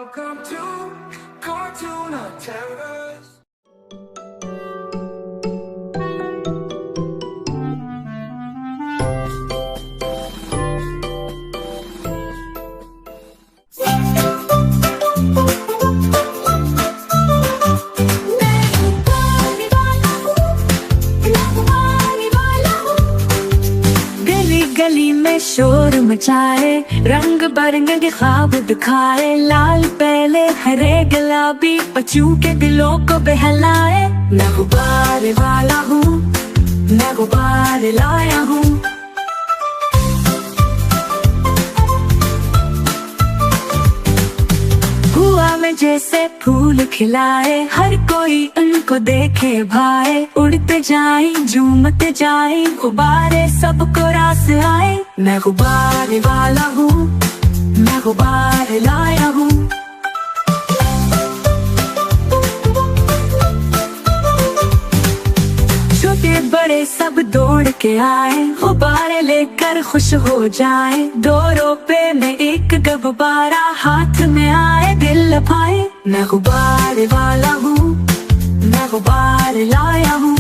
Welcome to Cartoon of Terrors. गली में शोर मचाए, रंग बिरंगे ख्वाब दिखाए। लाल पहले हरे गुलाबी बच्चों के दिलों को बहलाए। मैं गुब्बारे वाला हूँ, मैं गुब्बारे लाया हूँ। हुआ में जैसे फूल खिलाए, हर कोई उनको देखे भाए। उड़ते जाए झूमते जाए, गुब्बारे सबको रास आए। मैं गुब्बारे वाला हूँ, मैं गुब्बारे लाया हूँ। छोटे बड़े सब दौड़ के आए, गुब्बारे लेकर खुश हो जाए। दो रुपए में एक गुब्बारा हाथ में आए, दिल लभाए। मैं गुब्बारे वाला हूँ, मैं गुब्बारे लाया हूँ।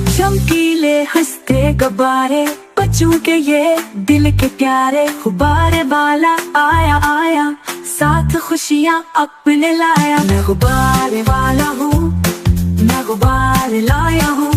चमकीले हंसते गुब्बारे बच्चों के ये दिल के प्यारे। गुब्बारे वाला आया आया, साथ खुशियाँ अपने लाया। मैं गुब्बारे वाला हूँ, मैं गुब्बारे लाया हूँ।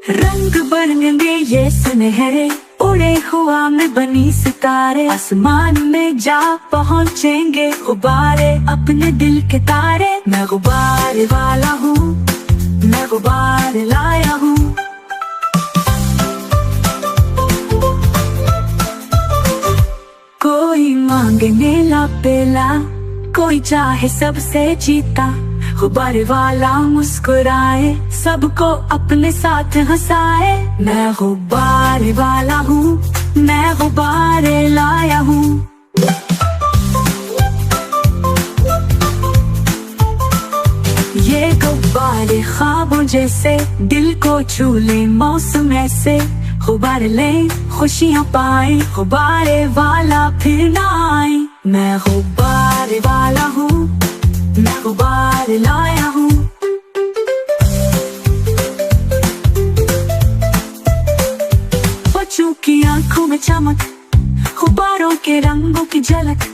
रंग बिरंगे ये सुनहरे, उड़े हुआ में बनी सितारे। आसमान में जा पहुँचेंगे गुब्बारे, अपने दिल के तारे। मैं गुब्बारे वाला हूँ, मैं गुब्बारे लाया हूँ। कोई मांगे मेला पेला, कोई चाहे सबसे जीता। गुब्बारे वाला मुस्कुराए, सबको अपने साथ हंसाए। मैं गुब्बारे वाला हूँ, मैं गुब्बारे लाया हूँ। ये गुब्बारे ख्वाबों जैसे, दिल को छू ले मौसम ऐसे। गुब्बारे ले खुशियाँ पाए, गुब्बारे वाला फिर ना आए। मैं गुब्बारे वाला हूँ, मैं गुब्बारे लाया हूँ। बच्चों की आंखों में चमक, गुब्बारों के रंगों की झलक।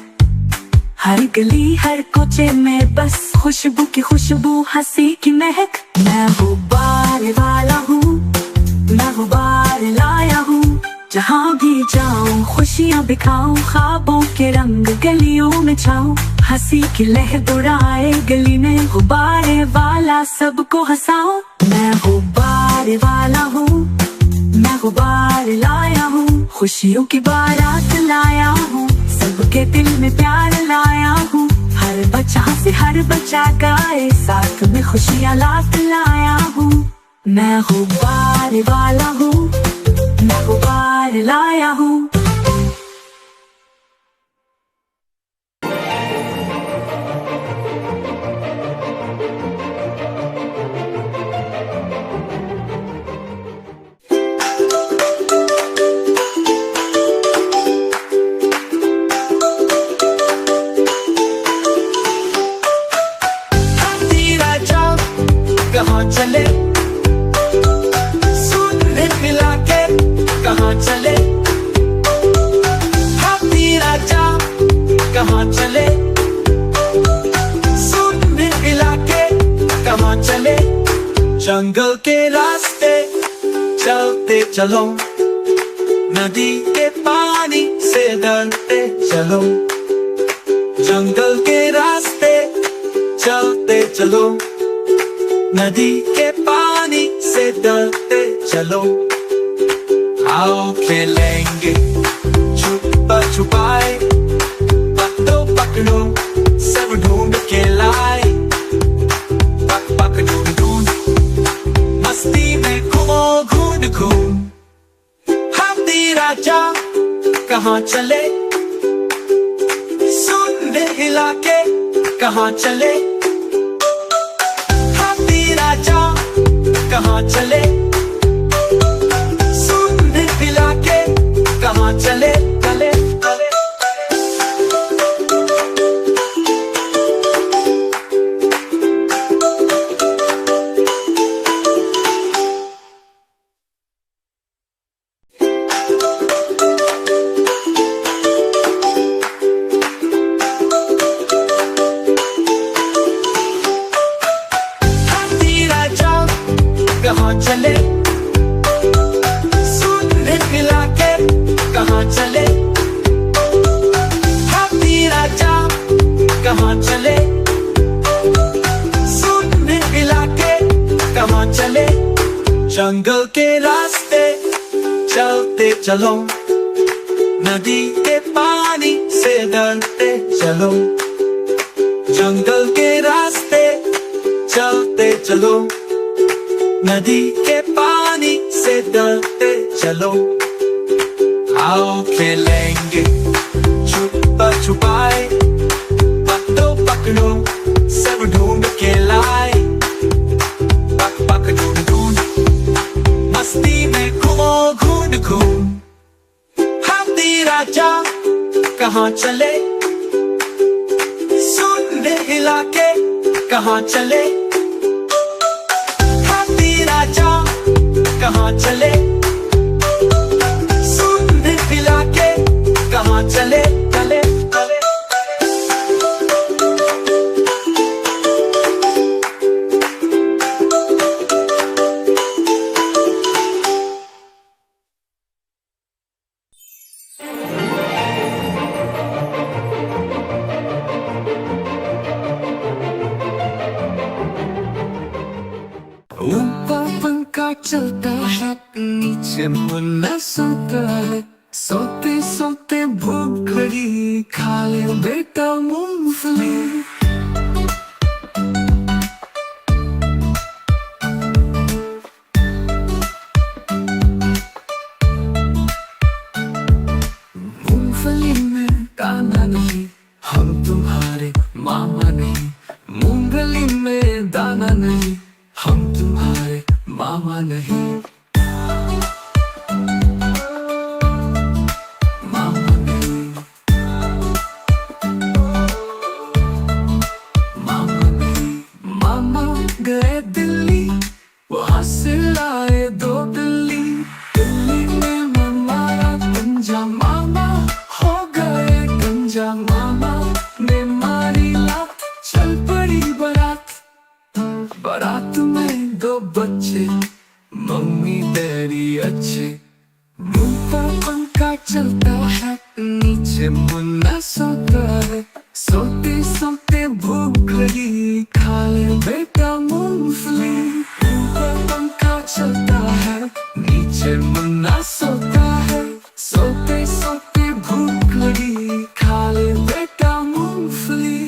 हर गली हर कोचे में बस खुशबू की खुशबू, हंसी की महक। मैं गुब्बारे वाला हूँ, मैं गुब्बारे लाया हूँ। जहाँ भी जाऊँ खुशियाँ बिखाऊं, ख्वाबों के रंग गलियों में छाऊं। हंसी की लहर दौड़ाए गली में, गुब्बारे वाला सबको हंसाऊं। मैं गुब्बारे वाला हूँ, मैं गुब्बारे लाया हूँ। खुशियों की बारात लाया हूँ, सबके दिल में प्यार लाया हूँ। हर बच्चा से हर बच्चा गाए, साथ में खुशियाँ लाया हूँ। मैं गुब्बारे वाला हूँ, मैं गुब्बारे लाया हूँ। कहाँ चले सुनने मिला के, कहाँ चले हाथी राजा। कहाँ चले सुनने मिला के, कहाँ चले। जंगल के रास्ते चलते चलो, नदी के पानी से डरते चलो। जंगल के रास्ते चलते चलो, नदी के पानी से डरते चलो। आओ खेलेंगे छुपा छुपाए, पकड़ो पकड़ो सब ढूंढ के लाए। पक पक ढूंढ ढूंढ मस्ती में घूमो घूम घूम। हाथी राजा कहाँ चले, सुन सूंड हिला के कहाँ चले, हाथी राजा कहाँ चले, सूंड हिला के कहाँ चले, चले चले। कहाँ चले, सूंड हिला के कहाँ चले, हाथी राजा कहाँ चले, सूंड हिला के कहाँ चले। जंगल के रास्ते चलते चलो, नदी के पानी से डरते चलो, जंगल के रास्ते चलते चलो, नदी के पानी से डरते चलो। आओ खेलेंगे छुपा छुपाए, पकड़ो पकड़ो सब ढूंढ के लाए, पक पक ढूंढ ढूंढ मस्ती में घूमो घूंढ घूम। हाथी राजा कहाँ चले, सूंड हिला के कहाँ चले, राजा कहाँ चले, सूंड हिला के कहाँ चले, चले चले। ऊपर पंखा चलता है, नीचे मुन्ना सोता है, सोते सोते भूख लगी, खा ले बेटा मूंगफली। मूंगफली में दाना नहीं, हम तुम्हारे मामा नहीं, मूंगफली में दाना नहीं, हम तुम्हारे मामा नहीं। मामा नहीं, मामा नहीं। मामा गए दिल्ली, वहाँ से लाए 2 बिल्ली, दिल्ली में मारा गंजा, मामा हो गए गंजा, मामा ने मारी लात, चल पड़ी बारात, बारात में 2 बच्चे, मम्मी डैडी अच्छे। ऊपर पंखा चलता है, नीचे मुन्ना सोता है, सोते सोते भूख लगी, खा ले बेटा मूंगफली। ऊपर पंखा चलता है, नीचे मुन्ना सोता है, सोते सोते भूख लगी, खा ले बेटा मूंगफली।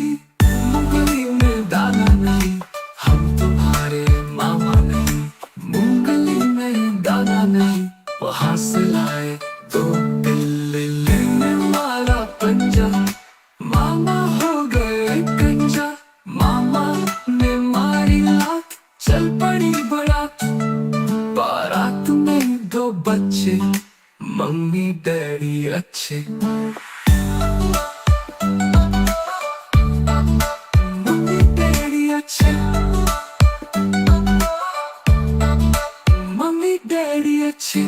मूंगफली में दाना नहीं, हम तुम्हारे मामा नहीं, मूंगफली में दाना नहीं, वहाँ से लाए 2 बिल्ली ने मारा पंजा, मामा हो गए गंजा, मामा ने मारी लात, चल पड़ी बारात, बारात में 2 बच्चे, मम्मी डैडी अच्छे। मम्मी डैडी अच्छे, मम्मी डैडी अच्छे।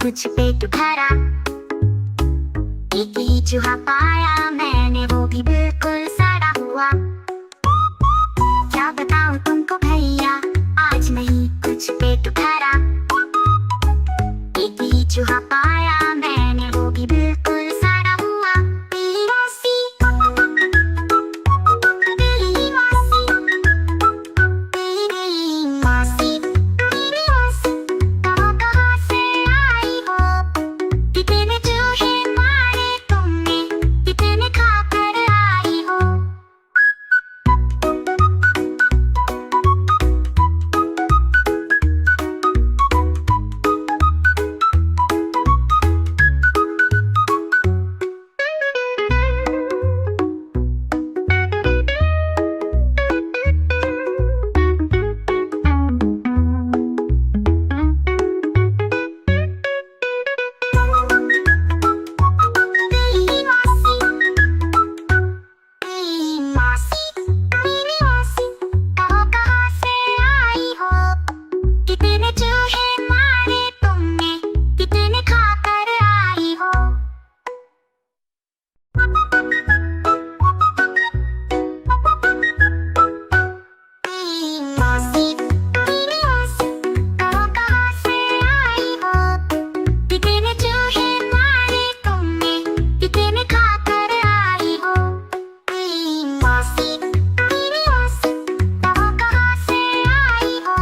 कुछ पेट भरा, एक ही चूहा पाया मैंने, वो भी बिल्कुल सड़ा हुआ। क्या बताऊं तुमको भैया, आज नहीं कुछ पेट भरा। एक ही चूहा पाया मैंने, वो भी बिल्कुल सड़ा हुआ। बिल्ली मौसी, बिल्ली मौसी, बिल्ली मौसी, बिल्ली मौसी, कहाँ कहाँ से आई हो? कितने चूहे मारे तुमने, कितने खा कर आई हो? बिल्ली मौसी, बिल्ली मौसी, बिल्ली मौसी, कहाँ कहाँ से आई हो? कितने चूहे मारे तुमने, कितने खा कर आई हो? बिल्ली मौसी, बिल्ली मौसी, कहाँ कहाँ से आई हो? कितने चूहे मारे तुमने, कितने खा कर आई हो? बिल्ली मौसी, बिल्ली मौसी, कहाँ कहाँ से आई हो?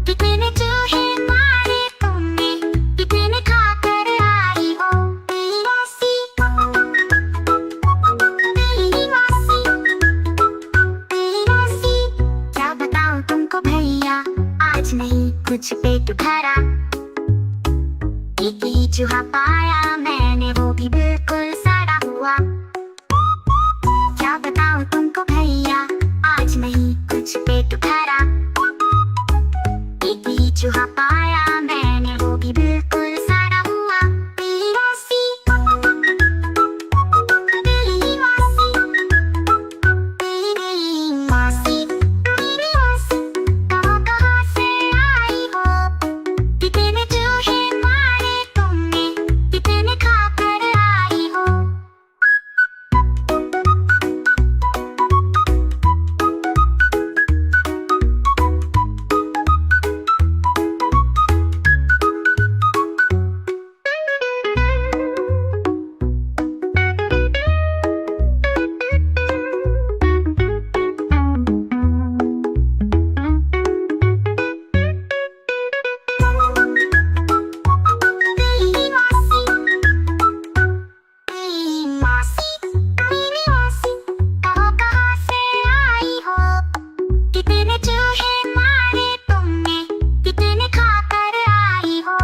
कितने चूहे मारे तुमने, कितने खा कर आई हो? बिल्ली मौसी, बिल्ली मौसी, बिल्ली मौसी, क्या बताऊं तुमको भैया, आज नहीं कुछ पेट भरा। एक ही चूहा पाया मैंने, वो भी बिल्कुल सड़ा हुआ। क्या बताऊं तुमको भैया, आज नहीं कुछ पेट भरा। एक ही चूहा पाया मैंने, वो भी बिल्कुल सड़ा हुआ। बिल्ली मौसी, बिल्ली मौसी, बिल्ली मौसी, बिल्ली मौसी, कहाँ कहाँ से आई हो? कितने चूहे मारे तुमने, कितने खा कर आई हो? बिल्ली मौसी, बिल्ली मौसी, बिल्ली मौसी, कहाँ कहाँ से आई हो? कितने चूहे मारे तुमने, कितने खा कर आई हो?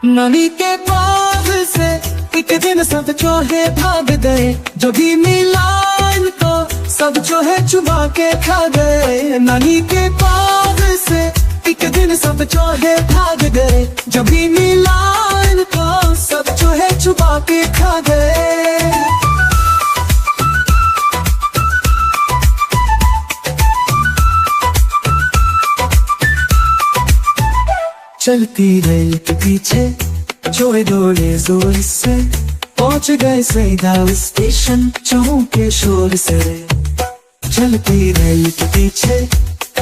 नानी के बाग से एक दिन सब चूहे भाग गए, जो भी मिला इनको सब चूहे चुबा के खा गए। नानी के बाग से एक दिन सब चूहे भाग गए, जो भी मिला इनको सब चूहे चुबा के खा गए। चलती रेल के पीछे चूहे दौड़े जोर से, पहुंच गए सीधा स्टेशन चूहों के शोर से। चलती रेल के पीछे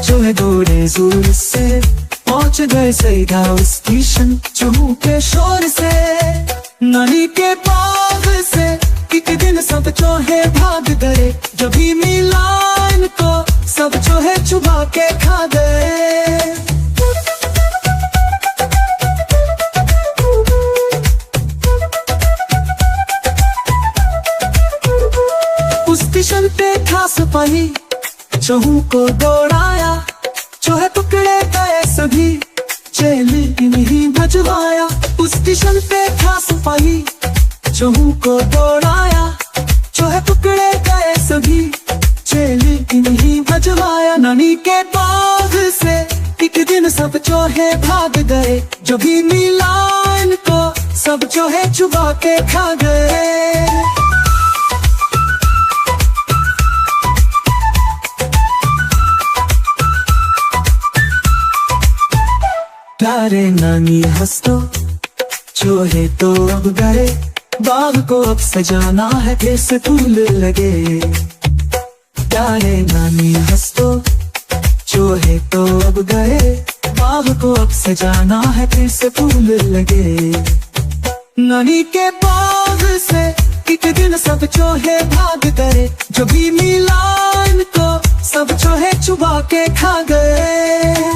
चूहे दौड़े जोर से, पहुंच गए सीधा स्टेशन चूहों के शोर से। नानी के बाग से एक दिन सब चूहे भाग गए, जब भी मिला इनको सब चूहे चुबा के खा गए। स्टेशन पे था सिपाही, चूहों को दौड़ाया, चूहे पकड़े गए सभी, जेल नहीं भजवाया। उस स्टेशन पे था सिपाही, चूहों को दौड़ाया, चूहे पकड़े गए सभी, जेल नहीं भजवाया। नानी के बाग से एक दिन सब चूहे भाग गए, जो भी मिला इनको सब जो है चुबा के खा गए। प्यारे नानी हंस तो चूहे तो अब गए, बाग को अब सजाना है फिर से फूल लगे। प्यारे नानी हंस तो चूहे तो अब गए, बाग को अब सजाना है फिर से फूल लगे। नानी के बाग से एक दिन सब चूहे भाग गए, जो भी मिला इनको सब चूहे चुबा के खा गए।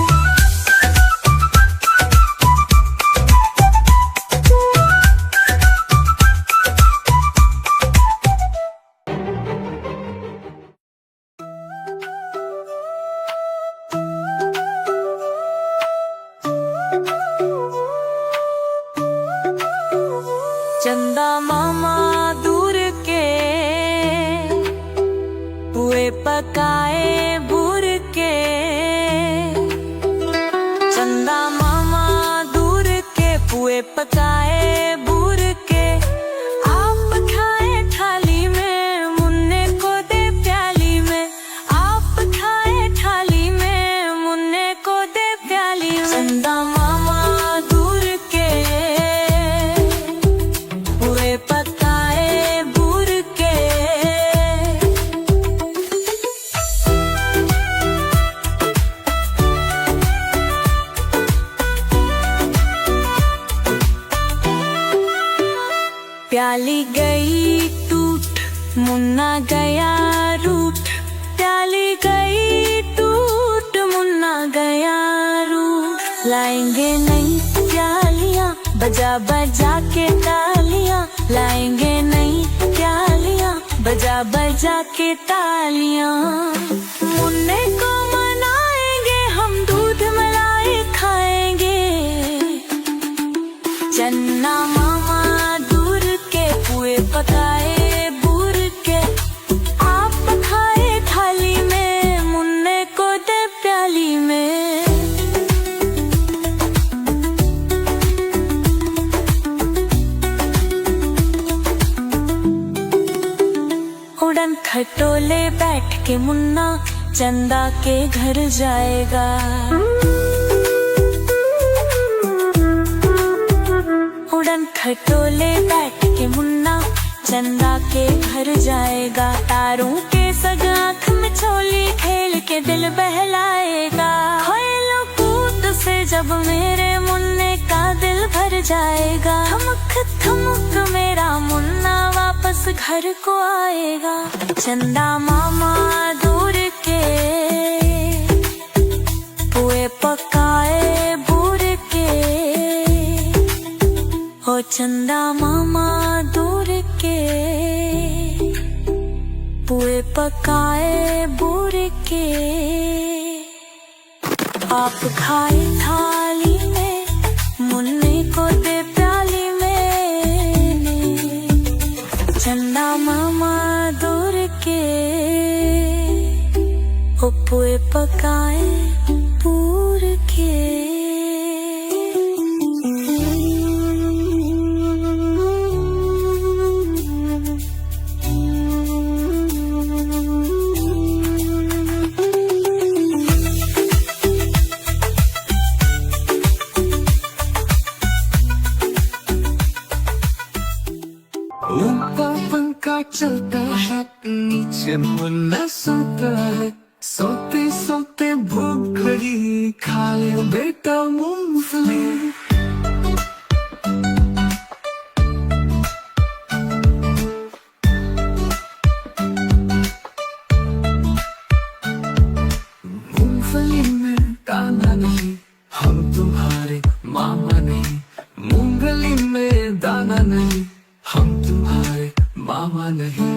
चंदा मामा दूर के पुए पकाए भूर के। चंदा मामा दूर के पुए पकाए भूर के। आप खाए थाली में मुन्ने को दे प्याली में। आप खाए थाली में मुन्ने को दे प्याली में। चंदा मामा दूर के पकाए भूर के। प्याली गई टूट मुन्ना गया रूठ। प्याली गई टूट मुन्ना गया रूठ। लाएंगे नई प्यालियां बजा बजा के तालियां। लाएंगे नई प्यालियां बजा बजा के तालियां। मुन्ने को मनाएंगे हम दूध मलाई खाएंगे। चन्ना मामा दूर के पुए पकाए भूर के। आप खाए थाली में मुन्ने को दे प्याली में। उड़न खटोले बैठ के मुन्ना चंदा के घर जाएगा। उड़न खटोले बैठ के मुन्ना चंदा के घर जाएगा। तारों के सग आँख में छोली खेल के दिल बहलाएगा। खेलो कूद से जब मेरे मुन्ने का दिल भर जाएगा। थमक थमक मेरा मुन्ना वापस घर को आएगा। चंदा मामा दूर के पुए पकाए भूर के। ओ चंदा मामा दूर के पुए पकाए भूर के। आप खाए थाली में मुन्ने को दे प्याली में। चंदा मामा दूर के ओ पुए पकाए भूर के। ऊपर पंखा चलता है, नीचे मुन्ना सोता है। सोते सोते भूख लगी, खा ले बेटा मूंगफली। मूंगफली में दाना नहीं, हम तुम्हारे मामा नहीं। मूंगफली में दाना नहीं, हम तुम्हारे मामा नहीं।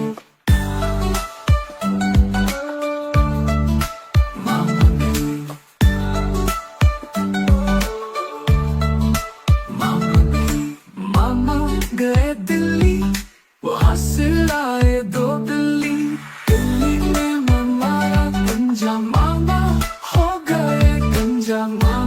मामा नहीं, मामा नहीं। मामा गए दिल्ली, वहाँ से लाए 2 बिल्ली। दिल्ली में मामा गंजा मामा हो गए गंजा मामा।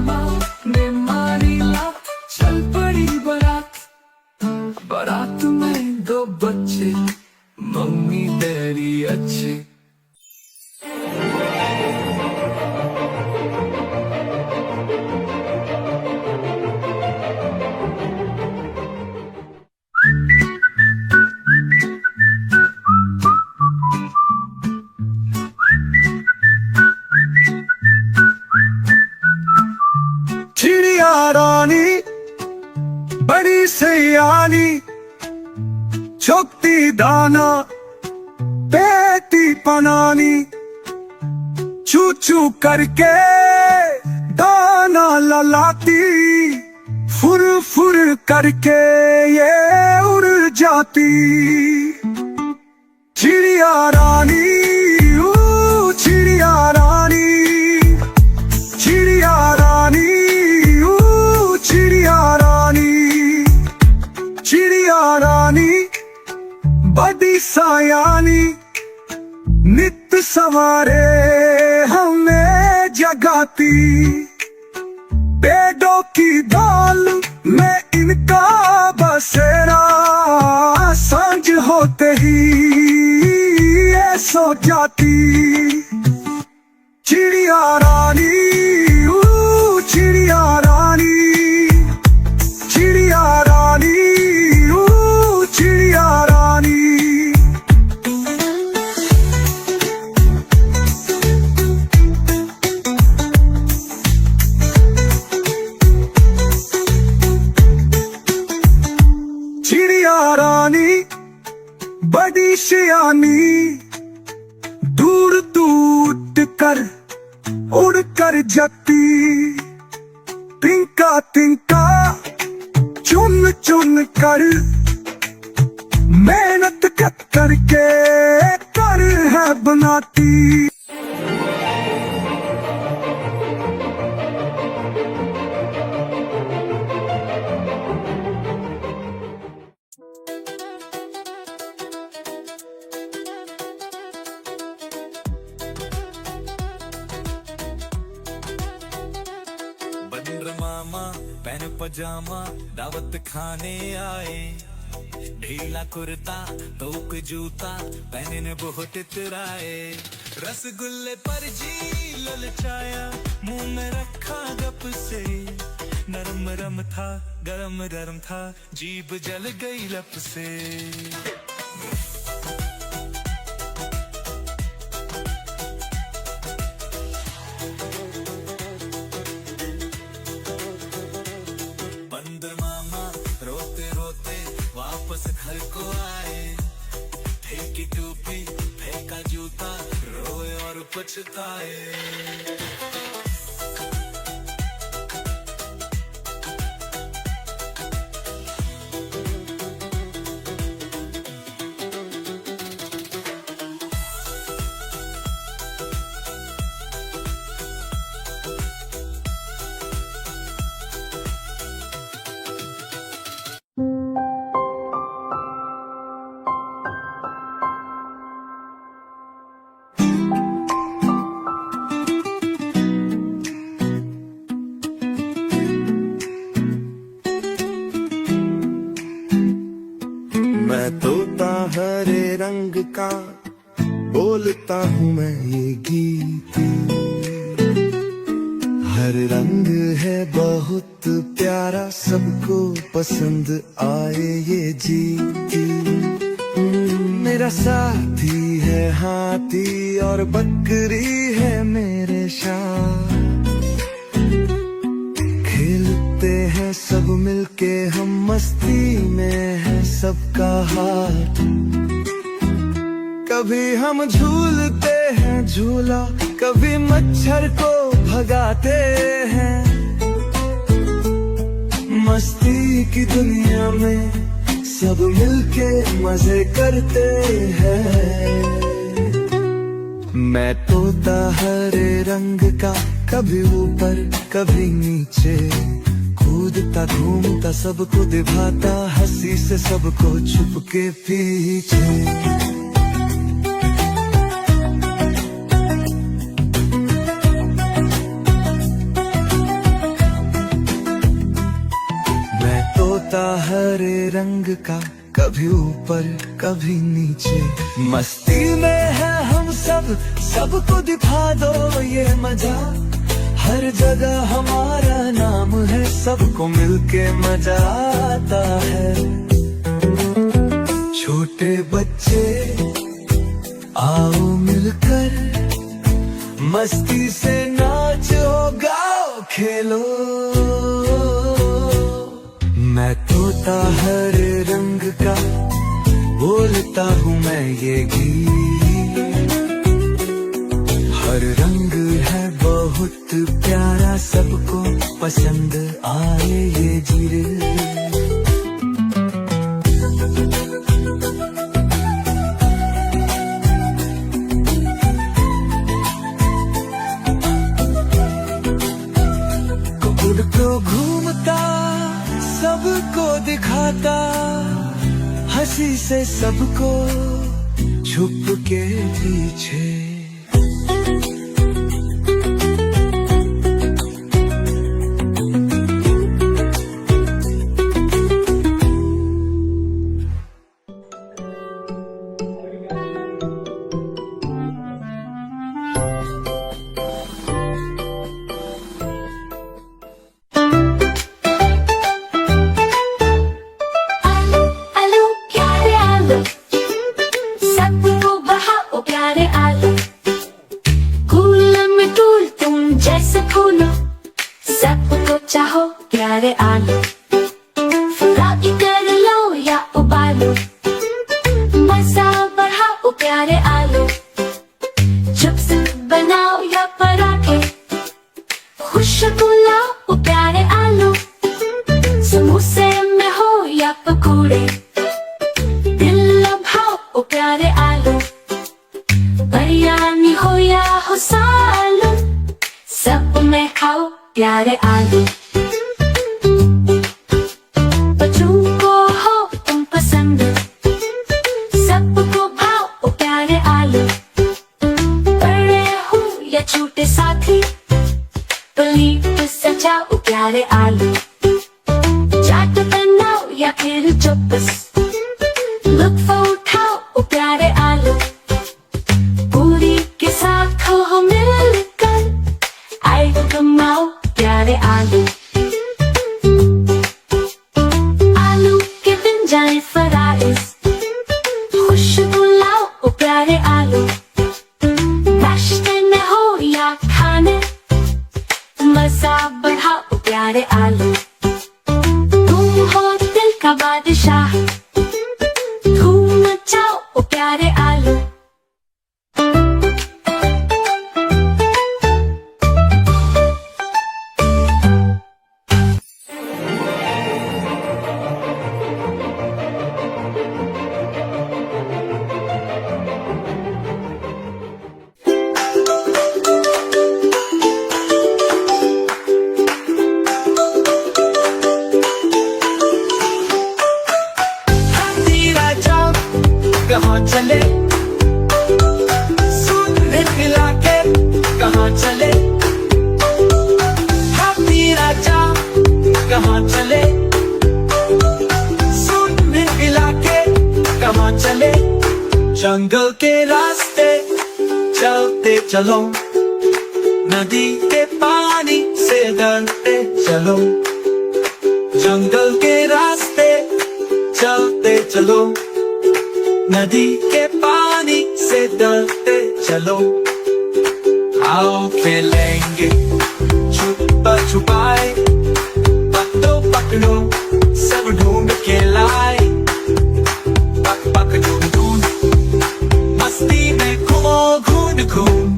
रानी चुगती दाना बेटी पनानी चू चू करके दाना ललाती फुर फुर करके ये उड़ जाती चिड़िया रानी चिड़िया रानी चिड़िया रानी चिड़िया रानी चिड़िया रानी बड़ी सायानी नित सवारे हमें जगाती पेड़ों की दाल में इनका बसेरा सांझ होते ही ये सो जाती चिड़िया रानी चिड़िया रानी चिड़िया रानी चिड़िया रानी चिड़िया रानी बड़ी सियानी दूर टूट कर उड़ कर जाती तिनका तिनका चुन चुन कर मेहनत करके कर है बनाती बंदर मामा पहन पजामा दावत खाने आए ढीला कुर्ता तोक जूता पहने ने बहुत इतराए रसगुल्ले पर जी ललचाया मुंह में रखा गप से नरम नरम था गरम गरम था जीभ जल गई लप से बंदर मामा रोते रोते वापस घर को आए फेंकी टोपी फेंका जूता रोए और पछताए मैं तोता हरे रंग का बोलता हूँ मैं ये गीत हर रंग है बहुत प्यारा सबको पसंद आए ये जीत मेरा साथी है हाथी और बकरी है मेरे साथ खेलते हैं सब मिलके हम मस्ती में है सबका हाथ कभी हम झूलते हैं झूला कभी मच्छर को भगाते हैं मस्ती की दुनिया में सब मिलके मजे करते हैं मैं तोता हरे रंग का कभी ऊपर कभी नीचे कूदता घूमता सबको दिभाता हंसी से सबको छुप के पीछे मैं तोता हरे रंग का कभी ऊपर कभी नीचे मस्ती में है हम सब सबको दिखा दो ये मजा हर जगह हमारा नाम है सबको मिलके मजा आता है छोटे बच्चे आओ मिलकर मस्ती से नाचो गाओ खेलो मैं तो होता हर रंग का, बोलता हूँ मैं ये गीत। हर रंग है बहुत प्यारा, सबको पसंद आए ये जीर। उड़ तो घूमता, सबको दिखाता, हंसी से सबको छुप के पीछे। आलू प्यारे आलू, सबको बहाओ प्यारे आलू। फूल में फूल तुम जैसे फूलो, सबको चाहो प्यारे आलू। फ्राई कर लो या उबालो, मजा बढ़ाओ प्यारे आलू। चिप्स बनाओ या पराठे, खुशबू लाओ प्यारे आलू। समोसे में हो या पकौड़े, दिल लभाओ प्यारे आलू। बिरयानी हो या हो सालन, सब में खाओ प्यारे आलू। बच्चों को हो तुम पसंद, सबको भाओ प्यारे आलू। बड़े हो या छोटे साथी, प्लेट सजाओ प्यारे आलू। चाट बनाओ या फिर चॉप्स, लुत्फ उठाओ प्यारे आलू। पूरी के साथ हो मिलकर, आइटमाओ प्यारे आलू। आलू के बन जाए फराइज, खुशबू लाओ प्यारे आलू। नाश्ते में हो या खाने, मजा बढ़ाओ प्यारे आलू। तुम हो दिल का बादशाह, धूम मचाओ प्यारे आलू। कहाँ चले, सूट खिला के कहाँ चले। हाथी राजा कहाँ चले, सूट खिला के कहाँ चले। जंगल के रास्ते चलते चलो, नदी के पानी से डरते चलो। जंगल के रास्ते चलते चलो, नदी के पानी से डरते चलो। आओ खेलेंगे छुपा छुपाए, पकड़ो पकड़ो सब ढूंढ के लाए। पक पक ढूंढ ढूंढ, मस्ती में घूमो घूम घूम।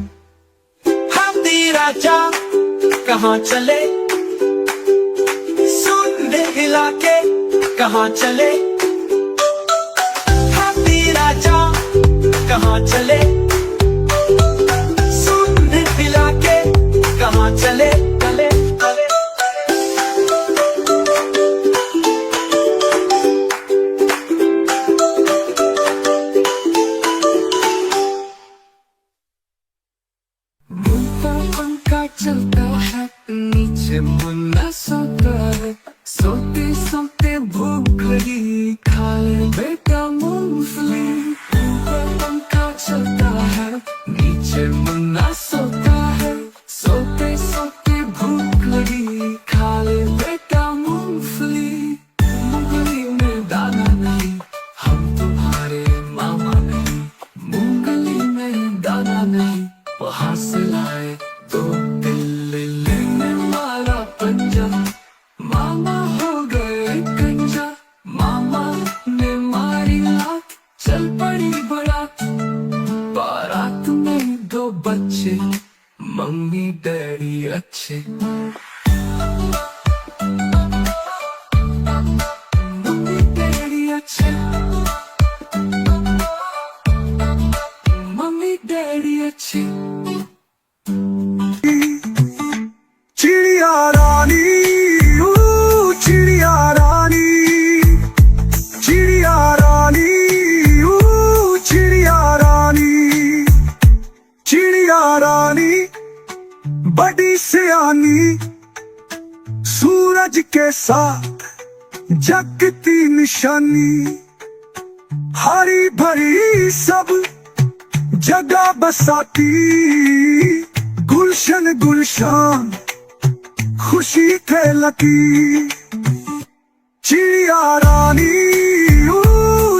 हाथी राजा कहाँ चले, सूंड हिला के कहाँ चले। राजा कहाँ चले, सूंड हिला के कहाँ चले। चले चले ऊपर पंखा चलता है, नीचे मुन्ना सोता है। सोते सोते भूख लगी, खा ले बेटा मूंगफली। ऊपर पंखा चलता है, नीचे मुन्ना सोता है। सोते सोते भूख लगी, खा ले बेटा मूंगफली। मूंगफली में दाना नहीं, हम तुम्हारे मामा नहीं। मूंगफली में दाना नहीं, वहाँ से लाए दो दिल लेने वाला पंजा। अच्छे। मम्मी डैडी अच्छे, मम्मी डैडी अच्छे। चिड़िया रानी, चिड़िया रानी, चिड़िया रानी, चिड़िया रानी, चिड़िया रानी बड़ी सियानी, सूरज के साथ जगती निशानी, हरी भरी सब जगह बसाती, गुलशन गुलशान खुशी फैलती। चिड़िया रानी,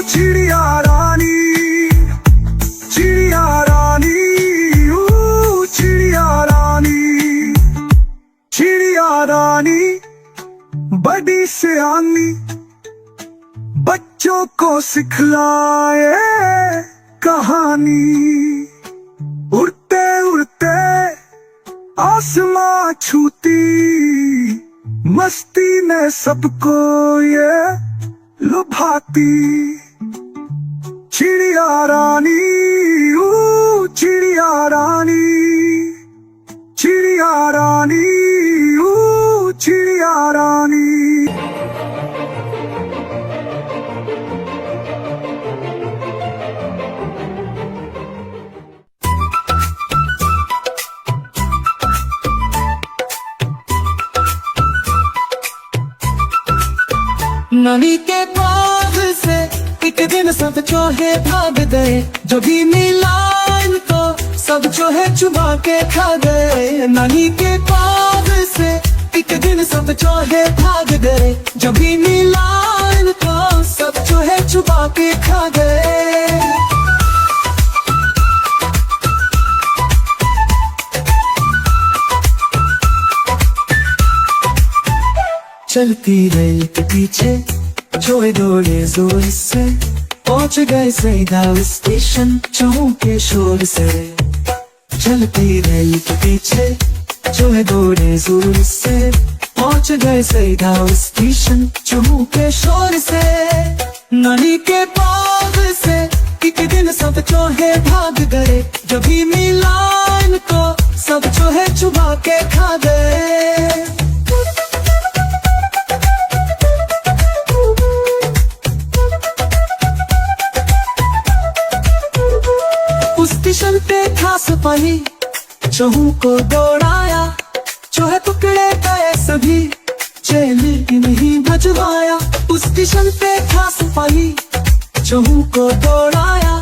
चिड़िया रानी, चिड़िया रानी, चिड़िया रानी, चिड़िया रानी बड़ी सियानी, बच्चों को सिखलाए कहानी, उड़ते उड़ते आसमां छूती, मस्ती में सबको ये लुभाती। चिड़िया रानी, चिड़िया रानी, चिड़िया रानी, चिड़िया रानी। नानी के बाग से एक दिन सब चूहे भाग गए, जो भी मिला इनको सब चूहे चुबा के खा गए। नानी के बाग से एक दिन सब चूहे भाग गए, जो भी मिला इनको सब चूहे चुबा के खा गए। चलती रेल के पीछे चूहे दौड़े जोर से, पहुंच गए सीधा स्टेशन चूहों के शोर से। चलती रेल के पीछे चूहे दौड़े जोर से, पहुंच गए सीधा स्टेशन चूहों के शोर से। नानी के बाग से एक दिन सब चूहे भाग गए, जो भी मिला इनको सब चूहे चुबा के खा गए। स्टेशन पे था सिपाही, चूहों को दौड़ाया, चूहे पकड़े गए सभी, चेली नहीं भजवाया। उस स्टेशन पे था सिपाही, चूहों को दौड़ाया,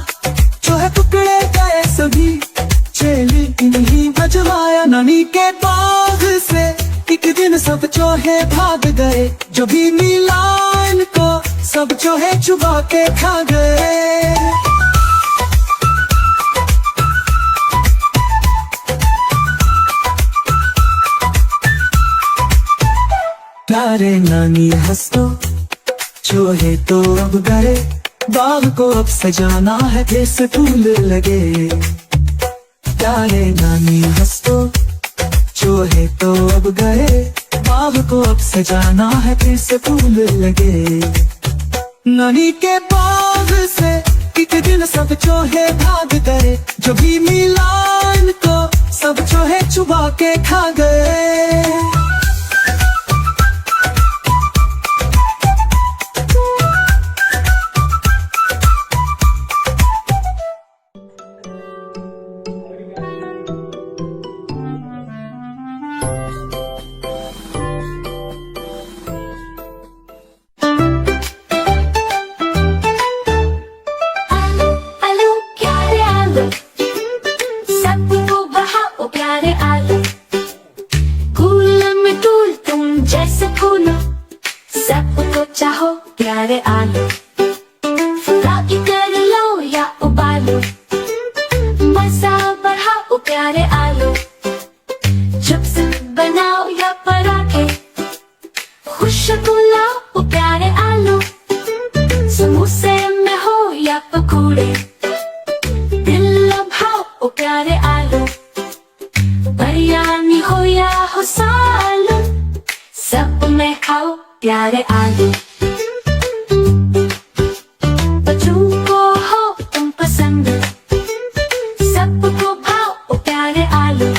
चूहे पकड़े गए सभी, चेली नहीं भजवाया। नानी के बाग से एक दिन सब चूहे भाग गए, जो भी मिला इनको सब चूहे चुबा के खा गए। प्यारे नानी हंस तो चूहे तो अब गए, बाग को अब सजाना है फिर से फूल लगे। प्यारे नानी हंस तो चूहे तो अब गए, बाग को अब सजाना है फिर से फूल लगे। नानी के बाग से एक दिन सब चूहे भाग गए, जो भी मिला इनको सब चूहे चुबा के खा गए। चाहो प्यारे आलू, फ्राई कर लो या उबालो, मजा बढ़ाओ प्यारे आलू, चिप्स बनाओ या पराठे, खुशबू लाओ प्यारे आलू, समोसे में हो या पकौड़े, दिल लभाओ प्यारे आलू, बिरयानी हो या हो सालन, सब में खाओ प्यारे आलू। बच्चों को हो तुम पसंद, सबको भाओ प्यारे आलू।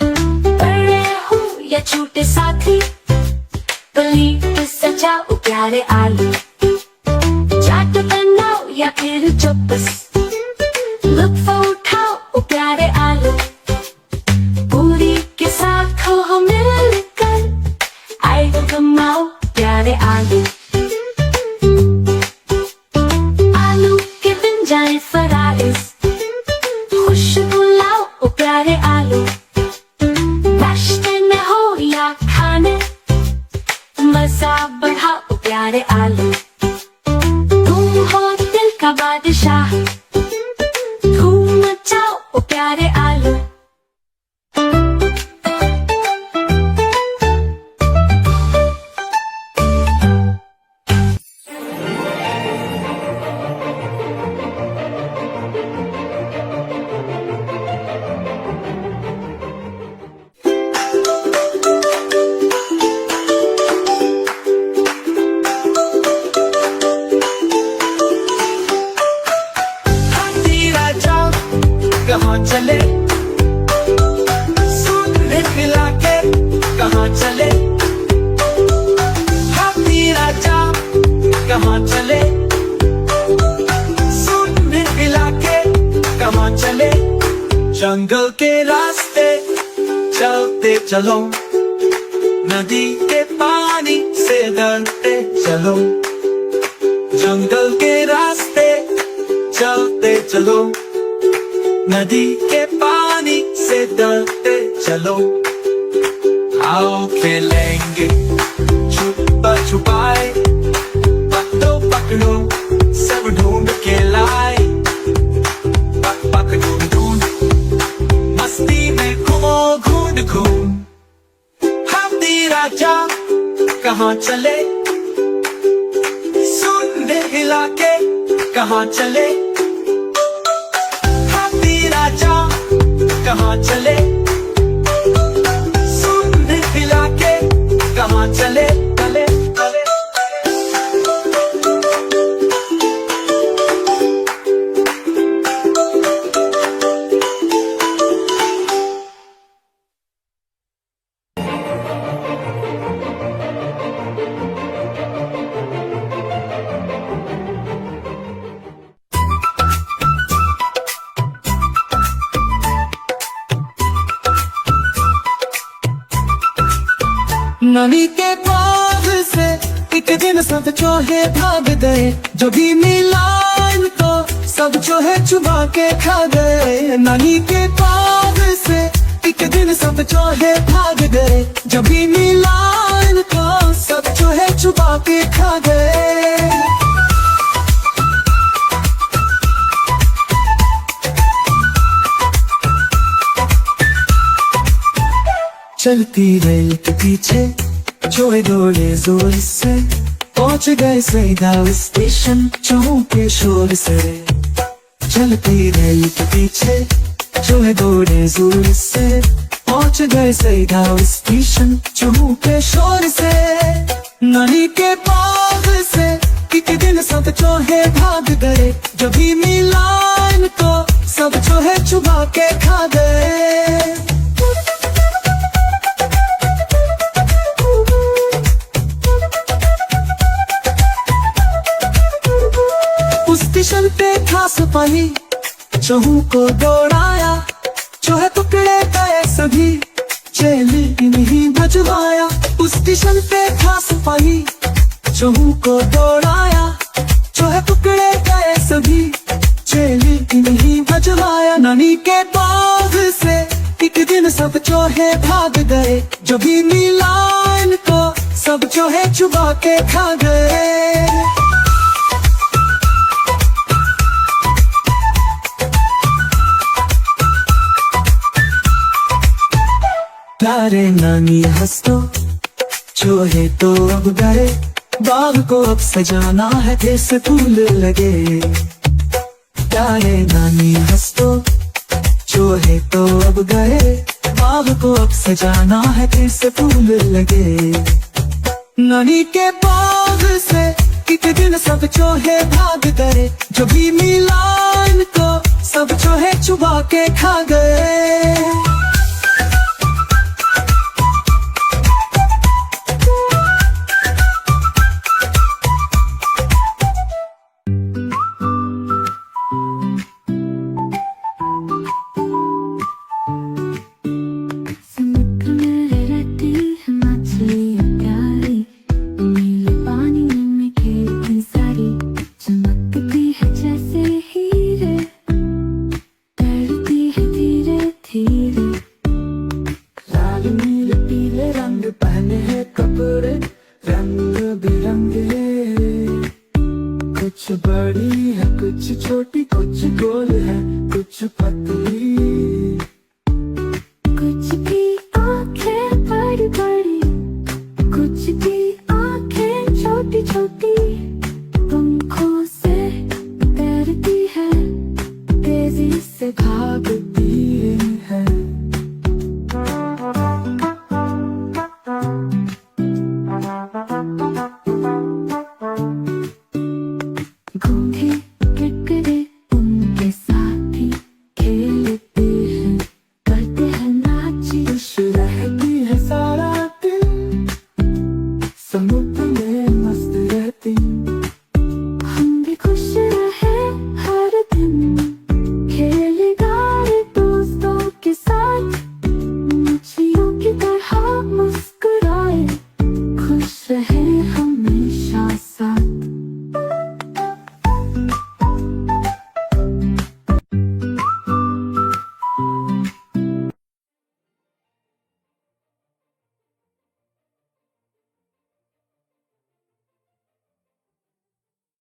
बड़े हो या छोटे साथी, प्लेट सजाओ प्यारे आलू। चाट बनाओ या फिर चौपस, लुत्फ उठाओ प्यारे आलू। पूरी के साथ हो मिलकर, आए हो कमाओ प्यारे आलू। आलू के बन जाए फराइज, खुशबू लाओ प्यारे आलू। नाश्ते में हो या खाने, मजा बढ़ाओ प्यारे आलू। तुम हो दिल का बादशाह, धूम मचाओ प्यारे आलू। हाथी राजा कहाँ चले, सूंड खिला के कहाँ चले। हाथी राजा कहाँ चले, सूंड खिला के कहाँ चले। जंगल के रास्ते चलते चलो, नदी के पानी से डरते चलो। जंगल के रास्ते चलते चलो, नदी के पानी से डरते चलो। आओ खेलेंगे छुपा छुपाए, पकड़ो पकड़ो सब ढूंढ के लाए। पक पक ढूंढ ढूंढ मस्ती में घूमो घूंढ घूम। हाथी राजा कहाँ चले, सूंड हिला के कहाँ चले। हाथी राजा कहाँ चले, सूंड हिला के कहाँ चले। चले चले ननी के बाग से एक दिन सब चूहे भाग गए। जो भी मिला इनको सब चूहे चुबा के खा गए। ननी के बाग से एक दिन सब चूहे भाग गए। जो भी मिला इनको सब चूहे चुबा के खा गए। चलती रेल के पीछे चूहे दौड़े जोर से, पहुंच गए सीधा स्टेशन चूहों के शोर से। चलती रेल के पीछे चूहे दौड़े जोर से, पहुंच गए सीधा स्टेशन चूहों के शोर से। ननी के बाग से एक दिन सब चूहे भाग गए। जो भी मिला इनको सब चूहे चुबा के खा गए। स्टेशन पे था सिपाही, चूहों को दौड़ाया। चूहे टुकड़े गए सभी, चेली नहीं भजवाया। उस स्टेशन पे था सिपाही, चूहों को दौड़ाया। चूहे टुकड़े गए सभी, चेली नहीं भजवाया। ननी के बाग से एक दिन सब चूहे भाग गए। जो भी मिला इनको सब चूहे चुबा के खा गए। प्यारे नानी हंस तो, चूहे तो अब गए। बाग को अब सजाना है, जैसे फूल लगे। प्यारे नानी हंस तो, चूहे तो अब गए। बाग को अब सजाना है, फिर से फूल लगे। ननी के बाग से एक दिन सब चोहे भाग गए, जो भी मिला इनको सब चोहे चुबा के खा गए।